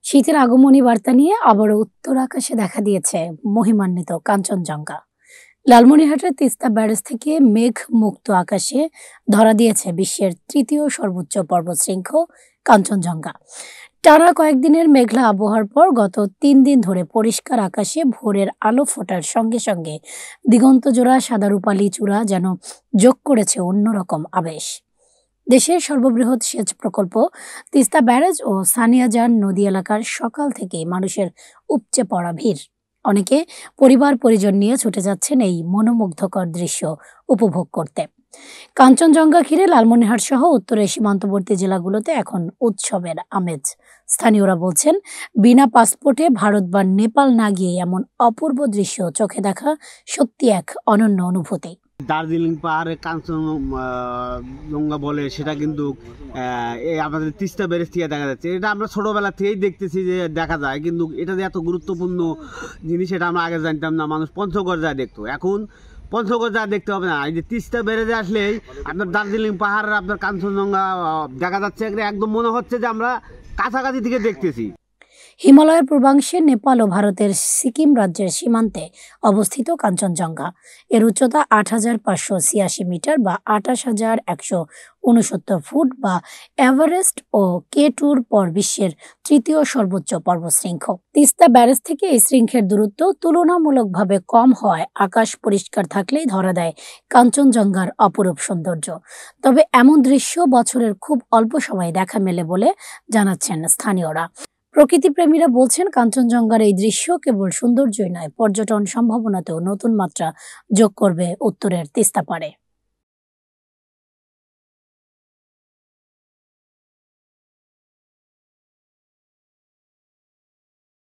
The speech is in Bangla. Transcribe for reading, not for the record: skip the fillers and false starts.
শীতের আগমনী বার্তা নিয়ে আবারও উত্তর আকাশে দেখা দিয়েছে মহিমান্বিত কাঞ্চনজঙ্ঘা। লালমনিরহাটের তিস্তা ব্যারেজ থেকে মেঘ মুক্ত আকাশে ধরা দিয়েছে বিশ্বের তৃতীয় সর্বোচ্চ পর্বতশৃঙ্গ কাঞ্চনজঙ্ঘা। টানা কয়েকদিনের মেঘলা আবহাওয়ার পর গত ৩ দিন ধরে পরিষ্কার আকাশে ভোরের আলো ফোটার সঙ্গে সঙ্গে দিগন্তজোড়া সাদা রূপালী চূড়া যেন যোগ করেছে অন্যরকম আবেশ। দেশের সর্ববৃহৎ সেচ প্রকল্প তিস্তা ব্যারেজ ও সানিয়াজান নদী এলাকার সকাল থেকে মানুষের উপচে পড়া ভিড়। অনেকে পরিবার পরিজন নিয়ে ছুটে যাচ্ছেন এই মনোমুগ্ধকর দৃশ্য উপভোগ করতে। কাঞ্চনজঙ্ঘা ঘিরে লালমনিরহাট সহ উত্তরের সীমান্তবর্তী জেলাগুলোতে এখন উৎসবের আমেজ। স্থানীয়রা বলছেন, বিনা পাসপোর্টে ভারত বা নেপাল না গিয়ে এমন অপূর্ব দৃশ্য চোখে দেখা সত্যি এক অনন্য অনুভূতি। দার্জিলিং পাহাড়ে কাঞ্চনজঙ্ঘা বলে সেটা কিন্তু আমাদের তিস্তা ব্যারেজ থেকে দেখা যাচ্ছে। এটা আমরা ছোটোবেলা থেকেই দেখতেছি যে দেখা যায়, কিন্তু এটা যে এত গুরুত্বপূর্ণ জিনিস এটা আমরা আগে জানতাম না। মানুষ পঞ্চগড় যায় দেখতো, এখন পঞ্চগড় যা দেখতে হবে না। এই যে তিস্তা ব্যারেজে আসলেই আপনার দার্জিলিং পাহাড় আপনার কাঞ্চনজঙ্ঘা দেখা যাচ্ছে। একদম মনে হচ্ছে যে আমরা কাছাকাছি থেকে দেখতেছি। হিমালয়ের পূর্বাংশে নেপাল ও ভারতের সিকিম রাজ্যের সীমান্তে অবস্থিত কাঞ্চনজঙ্ঘা। এর উচ্চতা ৮,৫৮৬ মিটার বা ২৮,১৬৯ ফুট বা এভারেস্ট ও K2-র পর বিশ্বের তৃতীয় সর্বোচ্চ পর্বতশৃঙ্গ। তিস্তা ব্যারেজ থেকে এই শৃঙ্গের দূরত্ব তুলনামূলকভাবে কম হওয়ায় আকাশ পরিষ্কার থাকলেই ধরা দেয় কাঞ্চনজঙ্ঘার অপরূপ সৌন্দর্য। তবে এমন দৃশ্য বছরের খুব অল্প সময়ে দেখা মেলে বলে জানাচ্ছেন স্থানীয়রা। প্রকৃতিপ্রেমীরা বলছেন, কাঞ্চনজঙ্ঘার এই দৃশ্য কেবল সৌন্দর্যই নয়, পর্যটন সম্ভাবনাতেও নতুন মাত্রা যোগ করবে উত্তরের তিস্তা পাড়ে।